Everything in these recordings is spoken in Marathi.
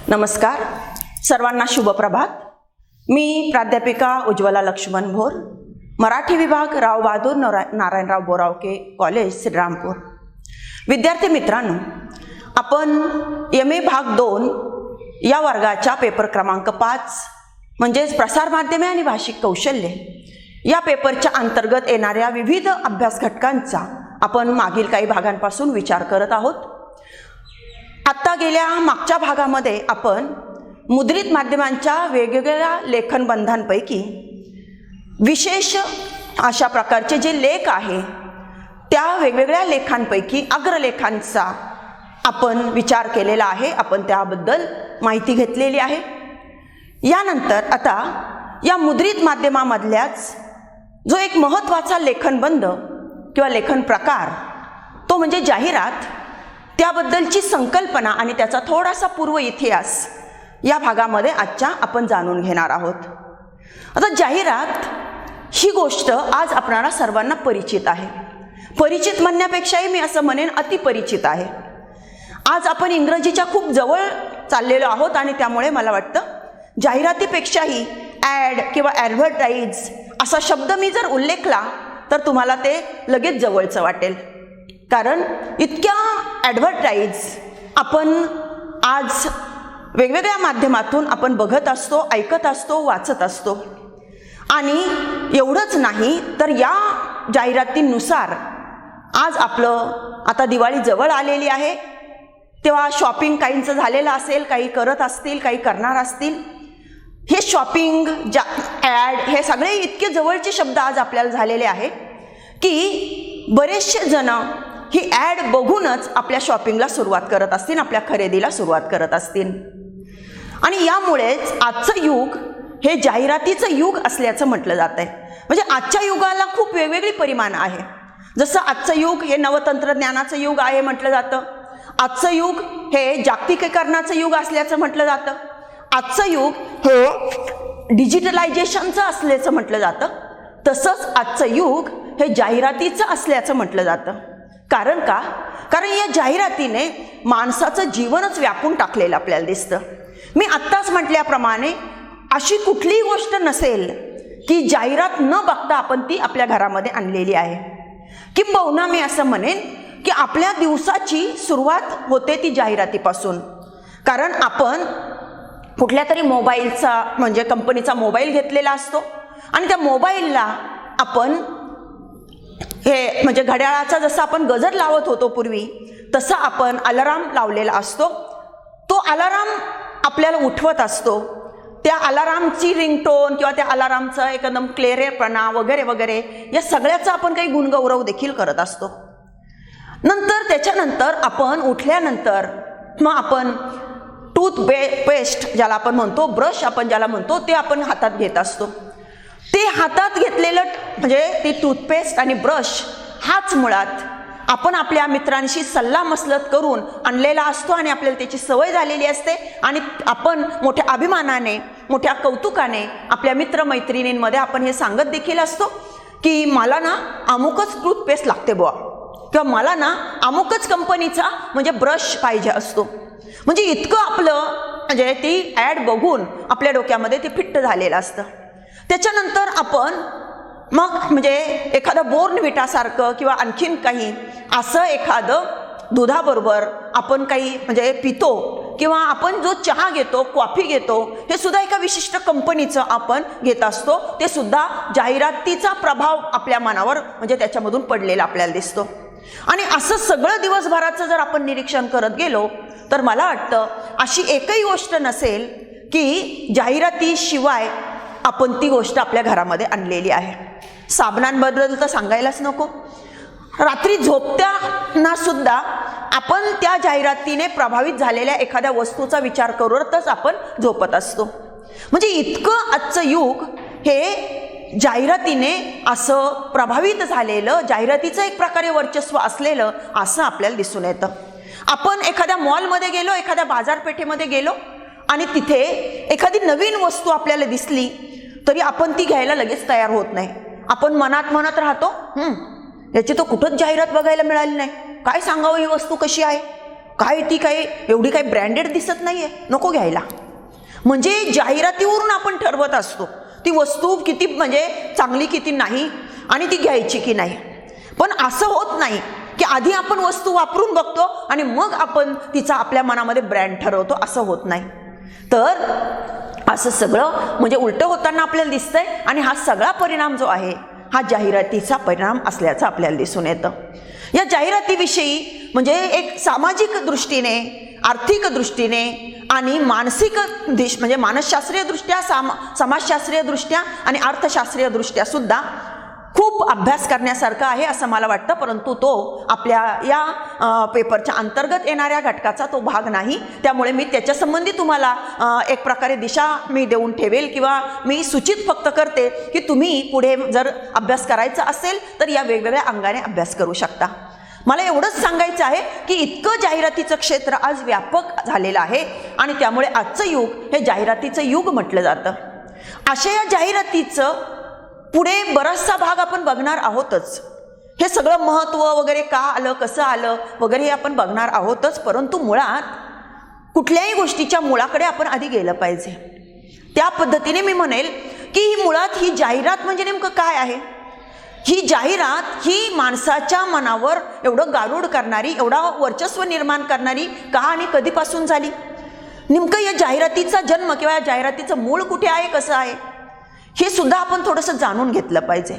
नमस्कार, सर्वांना शुभ प्रभात। मी प्राध्यापिका उज्ज्वला लक्ष्मण भोर, मराठी विभाग राव बहादूर नारायणराव बोरावके कॉलेज श्रीरामपूर। विद्यार्थी मित्रांनो, आपण MA भाग 2 या वर्गाच्या पेपर क्रमांक 5 म्हणजेच प्रसार माध्यमे आणि भाषिक कौशल्ये या पेपरच्या अंतर्गत येणाऱ्या विविध अभ्यास घटकांचा आपण मागील काही भागांपासून विचार करत आहोत। आता गेल्या मागच्या भागामध्ये आपण मुद्रित माध्यमांच्या वेगवेगळ्या लेखनबंधांपैकी विशेष अशा प्रकारचे जे लेख आहे त्या वेगवेगळ्या लेखांपैकी अग्रलेखांचा आपण विचार केलेला आहे, आपण त्याबद्दल माहिती घेतलेली आहे। यानंतर आता या मुद्रित माध्यमामधल्याच जो एक महत्त्वाचा लेखनबंध किंवा लेखन प्रकार तो म्हणजे जाहिरात, त्याबद्दलची संकल्पना आणि त्याचा थोडासा पूर्व इतिहास या भागामध्ये आजच्या आपण जाणून घेणार आहोत। आता जाहिरात ही गोष्ट आज आपणाला सर्वांना परिचित आहे। परिचित म्हणण्यापेक्षाही मी असं म्हणेन अतिपरिचित आहे। आज आपण इंग्रजीच्या खूप जवळ चाललेलो आहोत आणि त्यामुळे मला वाटतं जाहिरातीपेक्षाही ॲड किंवा ॲडव्हर्टाईज असा शब्द मी जर उल्लेखला तर तुम्हाला ते लगेच जवळचं वाटेल, कारण इतक्या ॲडव्हर्टाईज आपण आज वेगवेगळ्या माध्यमातून आपण बघत असतो, ऐकत असतो, वाचत असतो। आणि एवढंच नाही तर या जाहिरातींनुसार आज आपलं आता दिवाळी जवळ आलेली आहे, तेव्हा शॉपिंग काहींचं झालेलं असेल, काही करत असतील, काही करणार असतील। हे शॉपिंग ॲड हे सगळे इतके जवळचे शब्द आज आपल्याला झालेले आहे की बरेचसे जण ही ॲड बघूनच आपल्या शॉपिंगला सुरुवात करत असतील, आपल्या खरेदीला सुरुवात करत असतील। आणि यामुळेच आजचं युग हे जाहिरातीचं युग असल्याचं म्हटलं जात आहे। म्हणजे आजच्या युगाला खूप वेगवेगळी परिमाण आहे। जसं आजचं युग हे नवतंत्रज्ञानाचं युग आहे म्हटलं जातं, आजचं युग हे जागतिकीकरणाचं युग असल्याचं म्हटलं जातं, आजचं युग हे डिजिटलायझेशनचं असल्याचं म्हटलं जातं, तसंच आजचं युग हे जाहिरातीचं असल्याचं म्हटलं जातं। कारण का? कारण या जाहिरातीने माणसाचं जीवनच व्यापून टाकलेलं आपल्याला दिसतं। मी आत्ताच म्हटल्याप्रमाणे अशी कुठलीही गोष्ट नसेल की जाहिरात न बघता आपण ती आपल्या घरामध्ये आणलेली आहे। किंबहुना मी असं म्हणेन की आपल्या दिवसाची सुरुवात होते ती जाहिरातीपासून। कारण आपण कुठल्या तरी मोबाईलचा म्हणजे कंपनीचा मोबाईल घेतलेला असतो आणि त्या मोबाईलला आपण हे म्हणजे घड्याळाचा जसं आपण गजर लावत होतो पूर्वी, तसा आपण अलाराम लावलेला असतो। तो अलाराम आपल्याला उठवत असतो। त्या अलारामची रिंगटोन किंवा त्या अलारामचा एकदम क्लिअरपणा वगैरे वगैरे या सगळ्याचा आपण काही गुणगौरव देखील करत असतो। त्याच्यानंतर आपण उठल्यानंतर मग आपण पेस्ट ज्याला आपण म्हणतो, ब्रश आपण ज्याला म्हणतो, ते आपण हातात घेत असतो। ते हातात घेतलेलं म्हणजे ती टूथपेस्ट आणि ब्रश हाच मुळात आपण आपल्या मित्रांशी सल्लामसलत करून आणलेला असतो आणि आपल्याला त्याची सवय झालेली असते। आणि आपण मोठ्या अभिमानाने, मोठ्या कौतुकाने आपल्या मित्रमैत्रिणींमध्ये आपण हे सांगत देखील असतो की मला ना अमुकच टूथपेस्ट लागते बुवा, किंवा मला ना अमुकच कंपनीचा म्हणजे ब्रश पाहिजे असतो। म्हणजे इतकं आपलं म्हणजे ती ॲड बघून आपल्या डोक्यामध्ये ते फिट्ट झालेलं असतं। त्याच्यानंतर आपण मग म्हणजे एखादं बोर्नव्हिटासारखं किंवा आणखीन काही असं एखादं दुधाबरोबर आपण काही म्हणजे पितो, किंवा आपण जो चहा घेतो, कॉफी घेतो, हे सुद्धा एका विशिष्ट कंपनीचं आपण घेत असतो। ते सुद्धा जाहिरातीचा प्रभाव आपल्या मनावर म्हणजे त्याच्यामधून पडलेला आपल्याला दिसतो। आणि असं सगळं दिवसभराचं जर आपण निरीक्षण करत गेलो तर मला वाटतं अशी एकही गोष्ट नसेल की जाहिरातीशिवाय आपण ती गोष्ट आपल्या घरामध्ये आणलेली आहे। साबणांबद्दल तर सांगायलाच नको। रात्री झोपताना सुद्धा आपण त्या जाहिरातीने प्रभावित झालेल्या एखाद्या वस्तूचा विचार करूनच आपण झोपत असतो। म्हणजे इतकं आजचं युग हे जाहिरातीने असं प्रभावित झालेलं, जाहिरातीचं एक प्रकारे वर्चस्व असलेलं असं आपल्याला दिसून येतं। आपण एखाद्या मॉलमध्ये गेलो, एखाद्या बाजारपेठेमध्ये गेलो आणि तिथे एखादी नवीन वस्तू आपल्याला दिसली तरी आपण ती घ्यायला लगेच तयार होत नाही। आपण मनात म्हणत राहतो, याची तर कुठंच जाहिरात बघायला मिळाली नाही, काय सांगावं ही वस्तू कशी आहे, काय ती काय एवढी काही ब्रँडेड दिसत नाहीये, नको घ्यायला. म्हणजे जाहिरातीवरून आपण ठरवत असतो ती वस्तू किती म्हणजे चांगली किती नाही आणि ती घ्यायची की नाही. पण असं होत नाही की आधी आपण वस्तू वापरून बघतो आणि मग आपण तिचा आपल्या मनामध्ये ब्रँड ठरवतो, असं होत नाही. तर असं सगळं म्हणजे उलटं होताना आपल्याला दिसतंय आणि हा सगळा परिणाम जो आहे हा जाहिरातीचा परिणाम असल्याचं आपल्याला दिसून येतं. या जाहिरातीविषयी म्हणजे एक सामाजिक दृष्टीने, आर्थिक दृष्टीने आणि मानसिक म्हणजे मानसशास्त्रीय दृष्ट्या, समाजशास्त्रीय दृष्ट्या आणि अर्थशास्त्रीय दृष्ट्या सुद्धा खूप अभ्यास करण्यासारखा आहे असं मला वाटतं. परंतु तो आपल्या या पेपरच्या अंतर्गत येणाऱ्या घटकाचा तो भाग नाही. त्यामुळे मी त्याच्यासंबंधी तुम्हाला एक प्रकारे दिशा मी देऊन ठेवेल किंवा मी सूचित फक्त करते की तुम्ही पुढे जर अभ्यास करायचा असेल तर या वेगवेगळ्या अंगाने अभ्यास करू शकता. मला एवढंच सांगायचं आहे की इतकं जाहिरातीचं क्षेत्र आज व्यापक झालेलं आहे आणि त्यामुळे आजचं युग हे जाहिरातीचं युग म्हटलं जातं. अशा या जाहिरातीचं पुढे बराचसा भाग आपण बघणार आहोतच. हे सगळं महत्त्व वगैरे का आलं, कसं आलं वगैरे हे आपण बघणार आहोतच. परंतु मुळात कुठल्याही गोष्टीच्या मुळाकडे आपण आधी गेलं पाहिजे. त्या पद्धतीने मी म्हणेल की मुळात ही जाहिरात म्हणजे नेमकं काय आहे. ही जाहिरात ही माणसाच्या मनावर एवढं गारुड करणारी, एवढा वर्चस्व निर्माण करणारी का आणि कधीपासून झाली. नेमकं या जाहिरातीचा जन्म किंवा या जाहिरातीचं मूळ कुठे आहे, कसं आहे हे सुद्धा आपण थोडंसं जाणून घेतलं पाहिजे.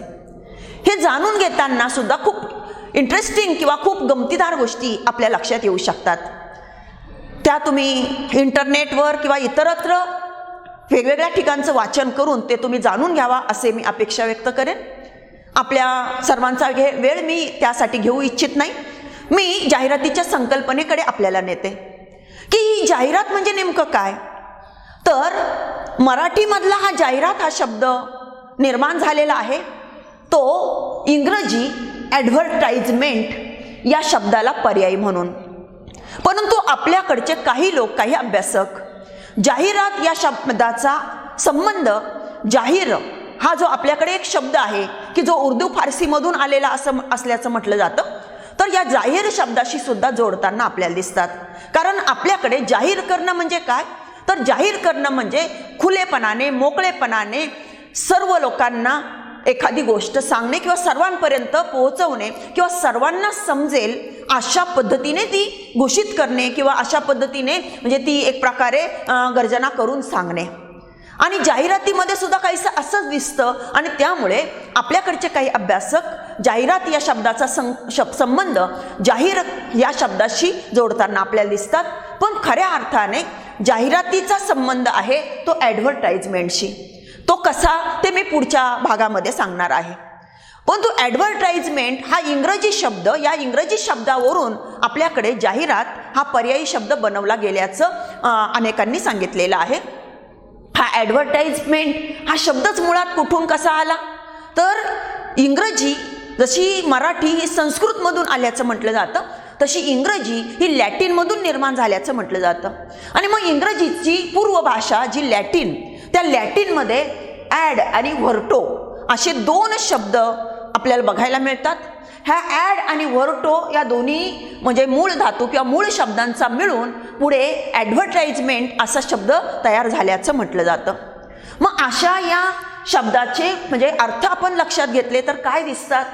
हे जाणून घेताना सुद्धा खूप इंटरेस्टिंग किंवा खूप गमतीदार गोष्टी आपल्या लक्षात येऊ शकतात. त्या तुम्ही इंटरनेटवर किंवा इतरत्र वेगवेगळ्या ठिकाणचं वाचन करून ते तुम्ही जाणून घ्यावा असे मी अपेक्षा व्यक्त करेन. आपल्या सर्वांचा वेळ मी त्यासाठी घेऊ इच्छित नाही. मी जाहिरातीच्या संकल्पनेकडे आपल्याला नेते की ही जाहिरात म्हणजे नेमकं काय. तर मराठीमधला हा जाहिरात हा शब्द निर्माण झालेला आहे तो इंग्रजी ॲडव्हर्टाइजमेंट या शब्दाला पर्यायी म्हणून. परंतु आपल्याकडचे काही लोक, काही अभ्यासक जाहिरात या शब्दाचा संबंध जाहीर हा जो आपल्याकडे एक शब्द आहे की जो उर्दू फारसीमधून आलेला असल्याचं म्हटलं जातं, तर या जाहीर शब्दाशी सुद्धा जोडताना आपल्याला दिसतात. कारण आपल्याकडे जाहीर करणं म्हणजे काय, तर जाहीर करणं म्हणजे खुलेपणाने, मोकळेपणाने सर्व लोकांना एखादी गोष्ट सांगणे किंवा सर्वांपर्यंत पोहोचवणे किंवा सर्वांना समजेल अशा पद्धतीने ती घोषित करणे किंवा अशा पद्धतीने म्हणजे ती एक प्रकारे गर्जना करून सांगणे. आणि जाहिरातीमध्ये सुद्धा काहीसं असंच दिसतं आणि त्यामुळे आपल्याकडचे काही अभ्यासक जाहिरात या शब्दाचा संबंध जाहीर या शब्दाशी जोडताना आपल्याला दिसतात. पण खऱ्या अर्थाने जाहिरातीचा संबंध आहे तो ॲडव्हर्टाइजमेंटशी. तो कसा ते मी पुढच्या भागामध्ये सांगणार आहे. पण तो ॲडव्हर्टाइजमेंट हा इंग्रजी शब्द, या इंग्रजी शब्दावरून आपल्याकडे जाहिरात हा पर्यायी शब्द बनवला गेल्याचं अनेकांनी सांगितलेलं आहे. हा ॲडव्हर्टाइजमेंट हा शब्दच मुळात कुठून कसा आला, तर इंग्रजी जशी मराठी ही संस्कृतमधून आल्याचं म्हटलं जातं तशी इंग्रजी ही लॅटिनमधून निर्माण झाल्याचं म्हटलं जातं. आणि मग इंग्रजीची पूर्व भाषा जी लॅटिन, त्या लॅटिनमध्ये ॲड आणि व्हर्टो असे दोन शब्द आपल्याला बघायला मिळतात. ह्या ॲड आणि व्हर्टो या दोन्ही म्हणजे मूळ धातू किंवा मूळ शब्दांचा मिळून पुढे ॲडव्हर्टाइजमेंट असा शब्द तयार झाल्याचं म्हटलं जातं. मग अशा या शब्दाचे म्हणजे अर्थ आपण लक्षात घेतले तर काय दिसतात,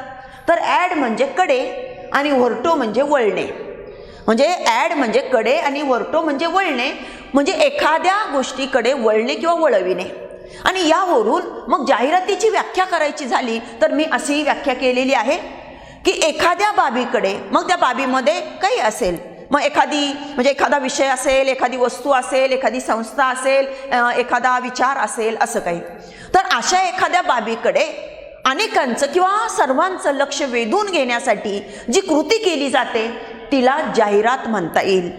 तर ॲड म्हणजे कडे आणि व्हर्टो म्हणजे वळणे. म्हणजे ॲड म्हणजे कडे आणि व्हर्टो म्हणजे वळणे, म्हणजे एखाद्या गोष्टीकडे वळणे किंवा वळविणे. आणि यावरून मग जाहिरातीची व्याख्या करायची झाली तर मी अशी व्याख्या केलेली आहे की एखाद्या बाबीकडे, मग त्या बाबीमध्ये काही असेल, मग एखादा विषय असेल, एखादी वस्तू असेल, एखादी संस्था असेल, एखादा विचार असेल, असं काही. तर अशा एखाद्या बाबीकडे अनेकांचं किंवा सर्वांचं लक्ष वेधून घेण्यासाठी जी कृती केली जाते तिला जाहिरात म्हणता येईल.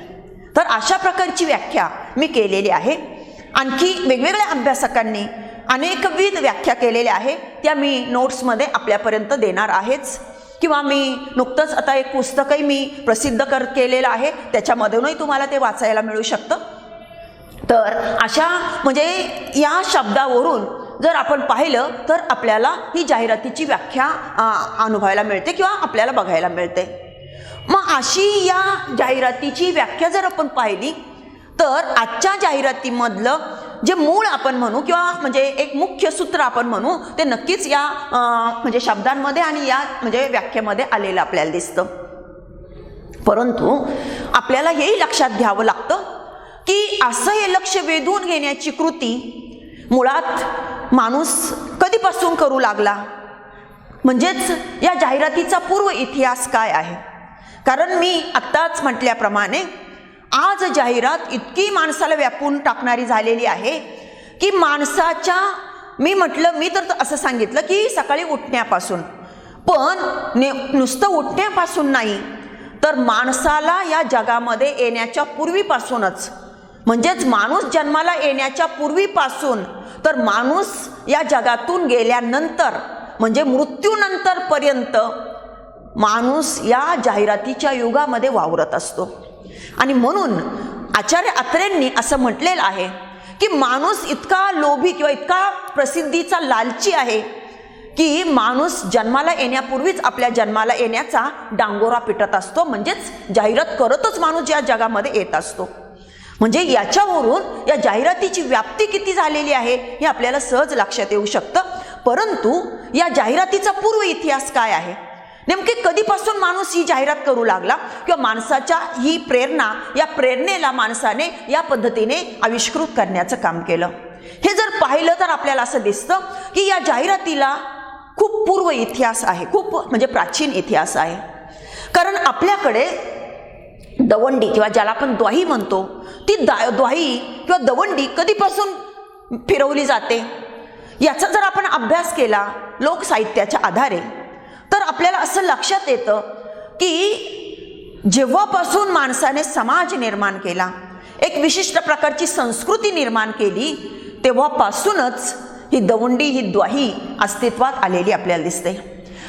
तर अशा प्रकारची व्याख्या मी केलेली आहे. आणखी वेगवेगळ्या अभ्यासकांनी अनेकविध व्याख्या केलेल्या आहे, त्या मी नोट्समध्ये आपल्यापर्यंत देणार आहेच. किंवा मी नुकतंच आता एक पुस्तकही मी प्रसिद्ध केलेलं आहे, त्याच्यामधूनही तुम्हाला ते वाचायला मिळू शकतं. तर अशा म्हणजे या शब्दावरून जर आपण पाहिलं तर आपल्याला ही जाहिरातीची व्याख्या अनुभवायला मिळते किंवा आपल्याला बघायला मिळते. मग अशी या जाहिरातीची व्याख्या जर आपण पाहिली तर आजच्या जाहिरातीमधलं जे मूळ आपण म्हणू किंवा म्हणजे एक मुख्य सूत्र आपण म्हणू ते नक्कीच या म्हणजे शब्दांमध्ये आणि या म्हणजे व्याख्येमध्ये आलेलं आपल्याला दिसतं. परंतु आपल्याला हेही लक्षात घ्यावं लागतं की असं हे लक्ष वेधून घेण्याची कृती मुळात माणूस कधीपासून करू लागला, म्हणजेच या जाहिरातीचा पूर्व इतिहास काय आहे. कारण मी आत्ताच म्हटल्याप्रमाणे आज जाहिरात इतकी माणसाला व्यापून टाकणारी झालेली आहे की माणसाच्या मी तर असं सांगितलं की सकाळी उठण्यापासून, पण नुसतं उठण्यापासून नाही तर माणसाला या जगामध्ये येण्याच्या पूर्वीपासूनच, म्हणजेच माणूस जन्माला येण्याच्या पूर्वीपासून तर माणूस या जगातून गेल्यानंतर म्हणजे मृत्यूनंतर पर्यंत माणूस या जाहिरातीच्या युगामध्ये वावरत असतो. आणि म्हणून आचार्य अत्रेंनी असं म्हटलेलं आहे की माणूस इतका लोभी किंवा इतका प्रसिद्धीचा लालची आहे की माणूस जन्माला येण्यापूर्वीच आपल्या जन्माला येण्याचा डांगोरा पिटत असतो, म्हणजेच जाहिरात करतच माणूस या जगामध्ये येत असतो. म्हणजे याच्यावरून या जाहिरातीची व्याप्ती किती झालेली आहे हे आपल्याला सहज लक्षात येऊ शकतं. परंतु या जाहिरातीचा पूर्व इतिहास काय आहे, नेमके कधीपासून माणूस ही जाहिरात करू लागला किंवा माणसाच्या ही प्रेरणा, या प्रेरणेला माणसाने या पद्धतीने आविष्कृत करण्याचं काम केलं, हे जर पाहिलं तर आपल्याला असं दिसतं की या जाहिरातीला खूप पूर्व इतिहास आहे, खूप म्हणजे प्राचीन इतिहास आहे. कारण आपल्याकडे दवंडी किंवा ज्याला आपण द्वाही म्हणतो ती द्वाही किंवा दवंडी कधीपासून फिरवली जाते याचा जर आपण अभ्यास केला लोकसाहित्याच्या आधारे तर आपल्याला असं लक्षात येतं की जेव्हापासून माणसाने समाज निर्माण केला, एक विशिष्ट प्रकारची संस्कृती निर्माण केली, तेव्हापासूनच ही दवंडी, ही द्वाही अस्तित्वात आलेली आपल्याला दिसते.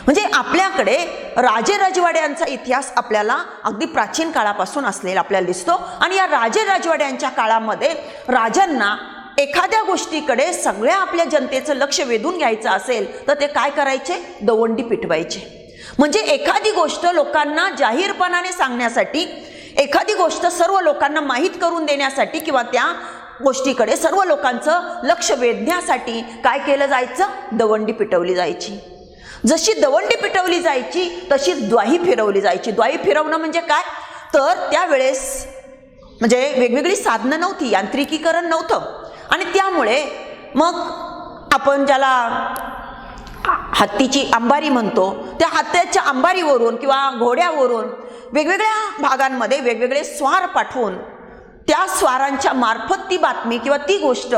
म्हणजे आपल्याकडे राजे राजवाड्यांचा इतिहास आपल्याला अगदी प्राचीन काळापासून असलेला आपल्याला दिसतो. आणि या राजे राजवाड्यांच्या काळामध्ये राजांना एखाद्या गोष्टीकडे सगळ्या आपल्या जनतेचं लक्ष वेधून घ्यायचं असेल तर ते काय करायचे, दवंडी पिटवायचे. म्हणजे एखादी गोष्ट लोकांना जाहीरपणाने सांगण्यासाठी, एखादी गोष्ट सर्व लोकांना माहीत करून देण्यासाठी किंवा त्या गोष्टीकडे सर्व लोकांचं लक्ष वेधण्यासाठी काय केलं जायचं, दवंडी पिटवली जायची. जशी दवंडी पिटवली जायची तशीच द्वाही फिरवली जायची. द्वाही फिरवणं म्हणजे काय, तर त्यावेळेस म्हणजे वेगवेगळी साधनं नव्हती, यांत्रिकीकरण नव्हतं आणि त्यामुळे मग आपण ज्याला हत्तीची अंबारी म्हणतो त्या हत्तीच्या अंबारीवरून किंवा घोड्यावरून वेगवेगळ्या भागांमध्ये वेगवेगळे स्वार पाठवून त्या स्वारांच्या मार्फत ती बातमी किंवा ती गोष्ट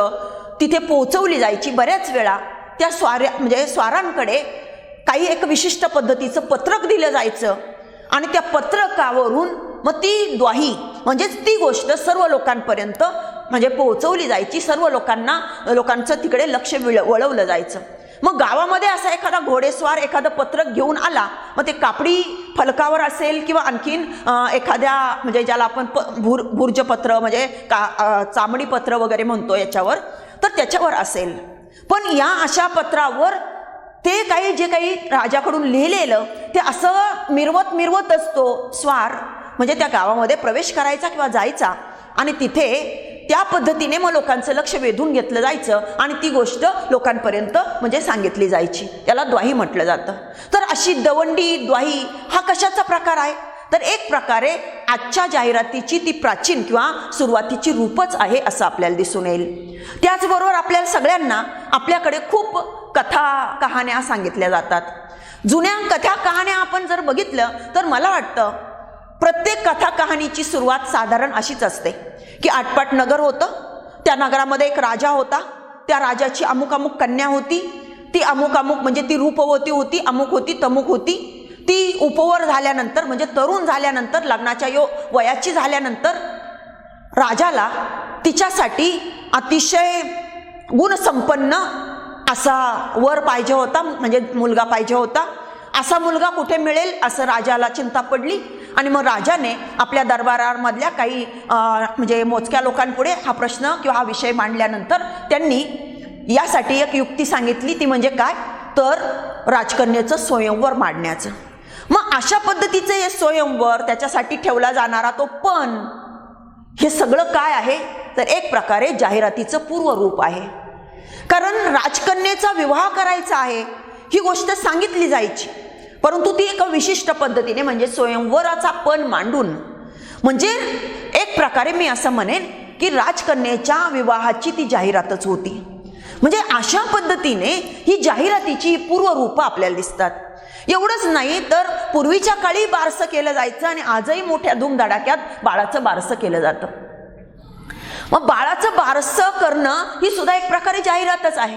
तिथे पोहोचवली जायची. बऱ्याच वेळा त्या स्वारांकडे काही एक विशिष्ट पद्धतीचं पत्रक दिलं जायचं आणि त्या पत्रकावरून मग ती द्वाही म्हणजेच ती गोष्ट सर्व लोकांपर्यंत म्हणजे पोहोचवली जायची, सर्व लोकांचं तिकडे लक्ष वळवलं जायचं. मग गावामध्ये असा एखादा घोडेस्वार एखादं पत्रक घेऊन आला, मग ते कापडी फलकावर असेल किंवा आणखीन एखाद्या म्हणजे ज्याला आपण भुर्जपत्र म्हणजे चामडी पत्र वगैरे म्हणतो याच्यावर, तर त्याच्यावर असेल. पण या अशा पत्रावर ते जे काही राजाकडून लिहिलेलं ते असं मिरवत असतो स्वार म्हणजे त्या गावामध्ये प्रवेश करायचा किंवा जायचा आणि तिथे त्या पद्धतीने मग लोकांचं लक्ष वेधून घेतलं जायचं आणि ती गोष्ट लोकांपर्यंत म्हणजे सांगितली जायची. त्याला द्वाही म्हटलं जातं. तर अशी दवंडी द्वाही हा कशाचा प्रकार आहे, तर एक प्रकारे आजच्या जाहिरातीची ती प्राचीन किंवा सुरुवातीची रूपच आहे असं आपल्याला दिसून येईल. त्याचबरोबर आपल्याला सगळ्यांना आपल्याकडे खूप कथा कहाण्या सांगितल्या जातात. जुन्या कथा कहाण्या आपण जर बघितलं तर मला वाटतं प्रत्येक कथा कहाणीची सुरुवात साधारण अशीच असते की आटपाट नगर होतं, त्या नगरामध्ये एक राजा होता, त्या राजाची अमुक अमुक कन्या होती, ती अमुक अमुक म्हणजे ती रूपवती होती, अमुक होती तमुक होती. ती उपवर झाल्यानंतर म्हणजे तरुण झाल्यानंतर लग्नाच्या वयाची झाल्यानंतर राजाला तिच्यासाठी अतिशय गुणसंपन्न असा वर पाहिजे होता, म्हणजे मुलगा पाहिजे होता. असा मुलगा कुठे मिळेल असं राजाला चिंता पडली आणि मग राजाने आपल्या दरबारामधल्या काही म्हणजे मोजक्या लोकांपुढे हा प्रश्न किंवा हा विषय मांडल्यानंतर त्यांनी यासाठी एक युक्ती सांगितली. ती म्हणजे काय, तर राजकन्येचं स्वयंवर मांडण्याचं. मग अशा पद्धतीचे हे स्वयंवर, त्याच्यासाठी ठेवला जाणारा तो पण, हे सगळं काय आहे तर एक प्रकारे जाहिरातीचं पूर्वरूप आहे. कारण राजकन्येचा विवाह करायचा आहे ही गोष्ट सांगितली जायची, परंतु ती एका विशिष्ट पद्धतीने म्हणजे स्वयंवराचा पण मांडून, म्हणजे एक प्रकारे मी असं म्हणेन की राजकन्येच्या विवाहाची ती जाहिरातच होती. म्हणजे अशा पद्धतीने ही जाहिरातीची पूर्वरूप आपल्याला दिसतात. एवढंच नाही तर पूर्वीच्या काळी बारसं केलं जायचं आणि आजही मोठ्या धूमधडाक्यात बाळाचं बारसं केलं जातं. मग बाळाचं बारसं करणं ही सुद्धा एक प्रकारे जाहिरातच आहे.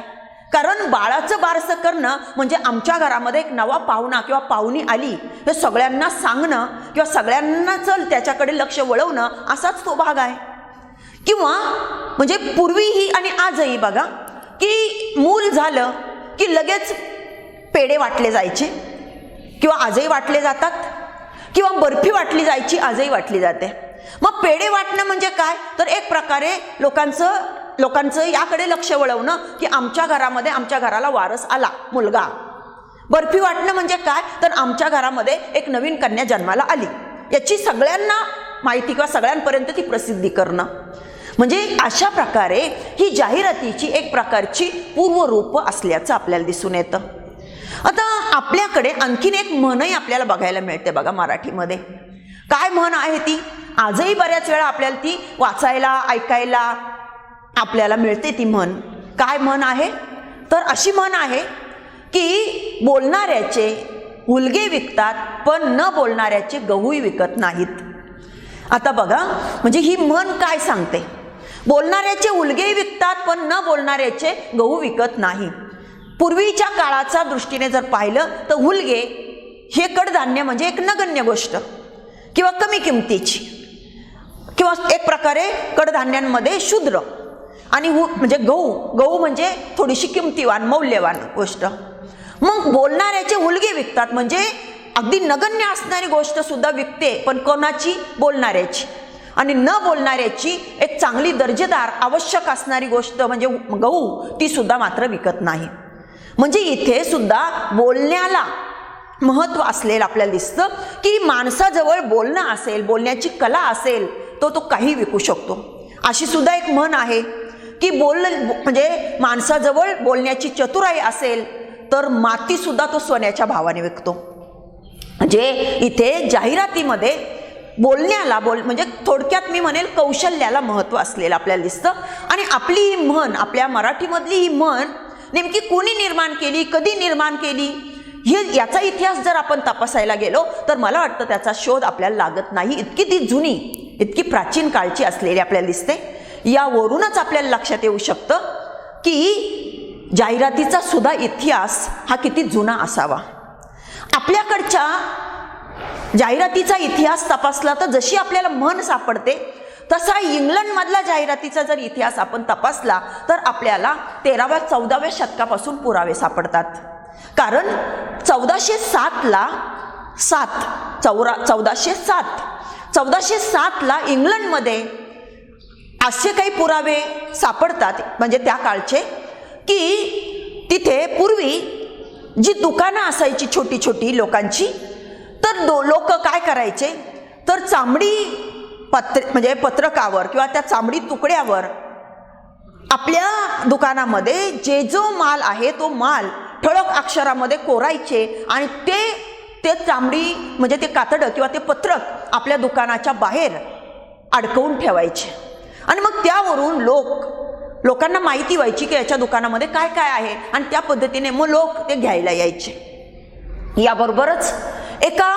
कारण बाळाचं बारसं करणं म्हणजे आमच्या घरामध्ये एक नवा पाहुणा किंवा पाहुणी आली हे सगळ्यांना सांगणं किंवा सगळ्यांना चल त्याच्याकडे लक्ष वळवणं असाच तो भाग आहे. किंवा म्हणजे पूर्वीही आणि आजही बघा की मूल झालं की लगेच पेढे वाटले जायचे किंवा आजही वाटले जातात, किंवा बर्फी वाटली जायची, आजही वाटली जाते. मग पेढे वाटणं म्हणजे काय तर एक प्रकारे लोकांचं याकडे लक्ष वळवणं की आमच्या घरामध्ये, आमच्या घराला वारस आला मुलगा. बर्फी वाटणं म्हणजे काय तर आमच्या घरामध्ये एक नवीन कन्या जन्माला आली, याची सगळ्यांना माहिती किंवा सगळ्यांपर्यंत ती प्रसिद्धी करणं. म्हणजे अशा प्रकारे ही जाहिरातीची एक प्रकारची पूर्वरूप असल्याचं आपल्याला दिसून येतं. आता आपल्याकडे आणखीन एक म्हणही आपल्याला बघायला मिळते बघा मराठीमध्ये. काय म्हण आहे ती? आजही बऱ्याच वेळा आपल्याला ती वाचायला, ऐकायला आपल्याला मिळते ती म्हण. काय म्हण आहे तर अशी म्हण आहे की बोलणाऱ्याचे हुलगे विकतात पण न बोलणाऱ्याचे गहूही विकत नाहीत. आता बघा म्हणजे ही म्हण काय सांगते? बोलणाऱ्याचे हुलगे विकतात पण न बोलणाऱ्याचे गहू विकत नाही. पूर्वीच्या काळाच्या दृष्टीने जर पाहिलं तर हुलगे हे कडधान्य म्हणजे एक नगण्य गोष्ट किंवा कमी किमतीची, किंवा एक प्रकारे कडधान्यांमध्ये शूद्र, आणि म्हणजे गहू म्हणजे थोडीशी किमतीवान, मौल्यवान गोष्ट. मग बोलणाऱ्याचे हुलगे विकतात म्हणजे अगदी नगण्य असणारी गोष्ट सुद्धा विकते, पण कोणाची? बोलणाऱ्याची. आणि न बोलणाऱ्याची एक चांगली दर्जेदार आवश्यक असणारी गोष्ट म्हणजे गहू, ती सुद्धा मात्र विकत नाही. म्हणजे इथे सुद्धा बोलण्याला महत्व असलेलं आपल्याला दिसतं की माणसाजवळ बोलणं असेल, बोलण्याची कला असेल तो काही विकू शकतो. अशी सुद्धा एक म्हण आहे की म्हणजे माणसाजवळ बोलण्याची चतुराई असेल तर माती सुद्धा तो सोन्याच्या भावाने विकतो. म्हणजे इथे जाहिरातीमध्ये बोलण्याला म्हणजे थोडक्यात मी म्हणेल कौशल्याला महत्व असलेलं आपल्याला दिसतं. आणि आपली ही म्हण, आपल्या मराठीमधली ही म्हण नेमकी कोणी निर्माण केली, कधी निर्माण केली, याचा इतिहास जर आपण तपासायला गेलो तर मला वाटतं त्याचा शोध आपल्याला लागत नाही. इतकी ती जुनी, इतकी प्राचीन काळची असलेली आपल्याला दिसते. यावरूनच आपल्याला लक्षात येऊ शकतं की जाहिरातीचा सुद्धा इतिहास हा किती जुना असावा. आपल्याकडच्या जाहिरातीचा इतिहास तपासला तर जशी आपल्याला म्हण सापडते तसा इंग्लंडमधला जाहिरातीचा जर इतिहास आपण तपासला तर आपल्याला 13व्या-14व्या शतकापासून पुरावे सापडतात. कारण 1407 ला इंग्लंडमध्ये असे काही पुरावे सापडतात म्हणजे त्या काळचे की तिथे पूर्वी जी दुकानं असायची छोटी छोटी लोकांची, तर लोक काय करायचे तर चामडी म्हणजे पत्रकावर किंवा त्या चामडी तुकड्यावर आपल्या दुकानामध्ये जो माल आहे तो माल ठळक अक्षरामध्ये कोरायचे आणि ते चामडी म्हणजे ते कातडं किंवा ते पत्रक आपल्या दुकानाच्या बाहेर अडकवून ठेवायचे. आणि मग त्यावरून लोकांना माहिती व्हायची की याच्या दुकानामध्ये काय काय आहे आणि त्या पद्धतीने मग लोक ते घ्यायला यायचे. याबरोबरच एका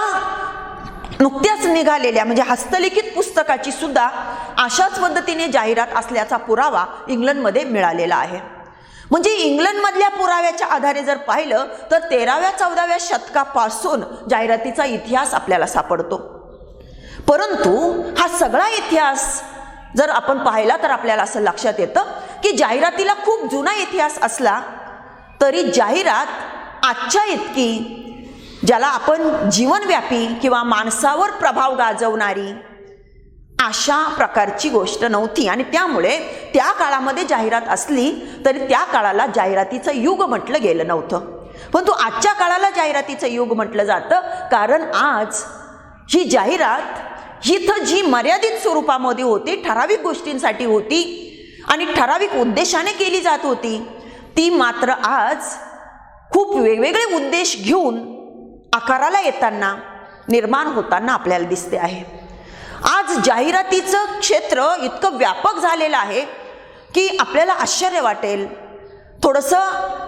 नुकत्याच निघालेल्या म्हणजे हस्तलिखित पुस्तकाची सुद्धा अशाच पद्धतीने जाहिरात असल्याचा पुरावा इंग्लंडमध्ये मिळालेला आहे. म्हणजे इंग्लंडमधल्या पुराव्याच्या आधारे जर पाहिलं तर 13व्या-14व्या शतकापासून जाहिरातीचा इतिहास आपल्याला सापडतो. परंतु हा सगळा इतिहास जर आपण पाहिला तर आपल्याला असं लक्षात येतं की जाहिरातीला खूप जुना इतिहास असला तरी जाहिरात आजच्या इतकी ज्याला आपण जीवनव्यापी किंवा माणसावर प्रभाव गाजवणारी अशा प्रकारची गोष्ट नव्हती. आणि त्यामुळे त्या काळामध्ये जाहिरात असली तरी त्या काळाला जाहिरातीचं युग म्हटलं गेलं नव्हतं. परंतु आजच्या काळाला जाहिरातीचं युग म्हटलं जातं, कारण आज ही जाहिरात इथं जी मर्यादित स्वरूपामध्ये होती, ठराविक गोष्टींसाठी होती आणि ठराविक उद्देशाने केली जात होती, ती मात्र आज खूप वेगवेगळे उद्देश घेऊन आकाराला येताना, निर्माण होताना आपल्याला दिसते आहे. आज जाहिरातीचं क्षेत्र इतकं व्यापक झालेलं आहे की आपल्याला आश्चर्य वाटेल. थोडंसं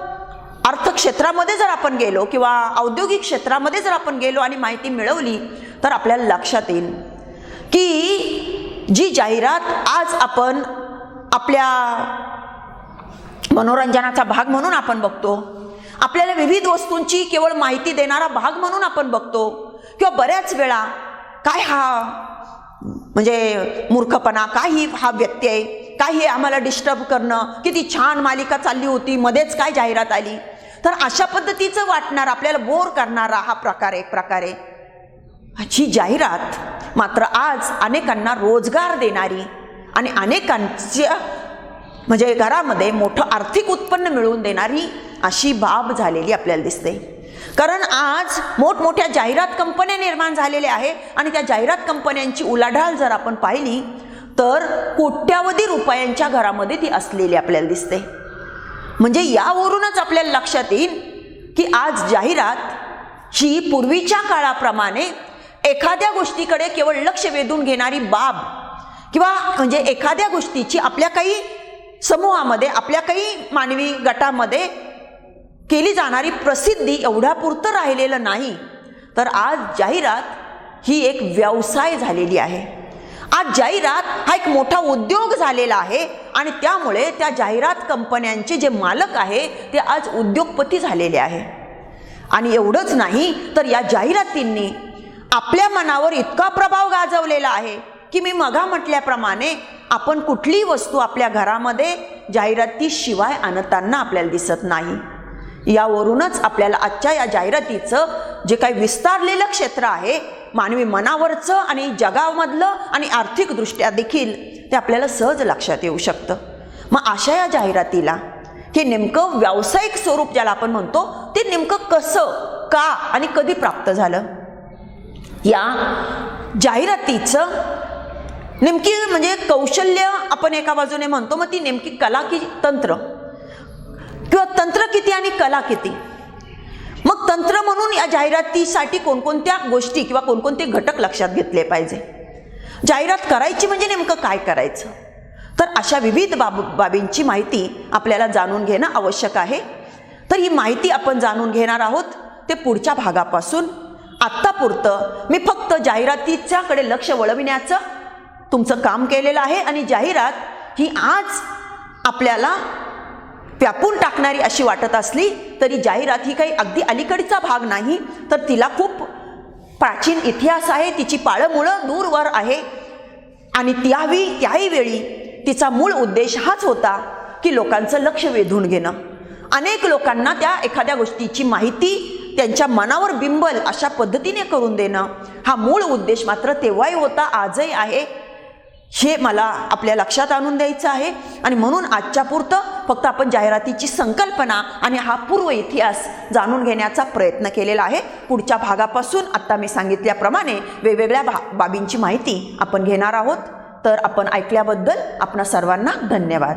अर्थक्षेत्रामध्ये जर आपण गेलो किंवा औद्योगिक क्षेत्रामध्ये जर आपण गेलो आणि माहिती मिळवली तर आपल्याला लक्षात येईल की जी जाहिरात आज आपण आपल्या मनोरंजनाचा भाग म्हणून आपण बघतो, आपल्याला विविध वस्तूंची केवळ माहिती देणारा भाग म्हणून आपण बघतो, किंवा बऱ्याच वेळा काय हा म्हणजे मूर्खपणा, काही हा व्यत्यय, काही आम्हाला डिस्टर्ब करणं, किती छान मालिका चालली होती मध्येच काय जाहिरात आली, तर अशा पद्धतीचं वाटणार, आपल्याला बोर करणारा हा प्रकार एक प्रकारे. ही जाहिरात मात्र आज अनेकांना रोजगार देणारी आणि अनेकांच्या म्हणजे घरामध्ये मोठं आर्थिक उत्पन्न मिळवून देणारी अशी बाब झालेली आपल्याला दिसते. कारण आज मोठमोठ्या जाहिरात कंपन्या निर्माण झालेल्या आहे आणि त्या जाहिरात कंपन्यांची उलाढाल जर आपण पाहिली तर कोट्यावधी रुपयांच्या घरामध्ये ती असलेली आपल्याला दिसते. म्हणजे यावरूनच आपल्याला लक्षात येईल की आज जाहिरात ही पूर्वीच्या काळाप्रमाणे एखाद्या गोष्टीकडे केवळ लक्ष वेधून घेणारी बाब किंवा म्हणजे एखाद्या गोष्टीची आपल्या काही समूहामध्ये, आपल्या काही मानवी गटामध्ये केली जाणारी प्रसिद्धी एवढ्यापुरतं राहिलेलं नाही, तर आज जाहिरात ही एक व्यवसाय झालेली आहे. आज जाहिरात हा एक मोठा उद्योग झालेला आहे आणि त्यामुळे त्या जाहिरात कंपन्यांचे जे मालक आहे ते आज उद्योगपती झालेले आहे. आणि एवढंच नाही तर या जाहिरातींनी आपल्या मनावर इतका प्रभाव गाजवलेला आहे की मी मगा म्हटल्याप्रमाणे आपण कुठलीही वस्तू आपल्या घरामध्ये जाहिरातीशिवाय आणताना आपल्याला दिसत नाही. यावरूनच आपल्याला आजच्या या जाहिरातीचं जे काही विस्तारलेलं क्षेत्र आहे, मानवी मनावरचं आणि जगामधलं आणि आर्थिकदृष्ट्या देखील, ते आपल्याला सहज लक्षात येऊ शकतं. मग अशा या जाहिरातीला हे नेमकं व्यावसायिक स्वरूप ज्याला आपण म्हणतो ते नेमकं कसं, का आणि कधी प्राप्त झालं? या जाहिरातीचं नेमकी म्हणजे कौशल्य आपण एका बाजूने म्हणतो, मग ती नेमकी कला की तंत्र, किंवा तंत्र किती आणि कला किती? मग तंत्र म्हणून या जाहिरातीसाठी कोणकोणत्या गोष्टी किंवा कोणकोणते घटक लक्षात घेतले पाहिजे? जाहिरात करायची म्हणजे नेमकं काय करायचं? तर अशा विविध बाबींची माहिती आपल्याला जाणून घेणं आवश्यक आहे. तर ही माहिती आपण जाणून घेणार आहोत ते पुढच्या भागापासून. आत्तापुरतं मी फक्त जाहिरातीच्याकडे लक्ष वळविण्याचं तुमचं काम केलेलं आहे आणि जाहिरात ही आज आपल्याला व्यापून टाकणारी अशी वाटत असली तरी जाहिरात ही काही अगदी अलीकडचा भाग नाही, तर तिला खूप प्राचीन इतिहास आहे, तिची पाळंमुळं दूरवर आहे आणि त्याही वेळी तिचा मूळ उद्देश हाच होता की लोकांचं लक्ष वेधून घेणं, अनेक लोकांना त्या एखाद्या गोष्टीची माहिती त्यांच्या मनावर बिंबल अशा पद्धतीने करून देणं, हा मूळ उद्देश मात्र तेव्हाही होता, आजही आहे. हे मला आपल्या लक्षात आणून द्यायचं आहे आणि म्हणून आजच्या पुरतं फक्त आपण जाहिरातीची संकल्पना आणि हा पूर्व इतिहास जाणून घेण्याचा प्रयत्न केलेला आहे. पुढच्या भागापासून आत्ता मी सांगितल्याप्रमाणे वेगवेगळ्या बाबींची माहिती आपण घेणार आहोत. तर आपण ऐकल्याबद्दल आपणा सर्वांना धन्यवाद.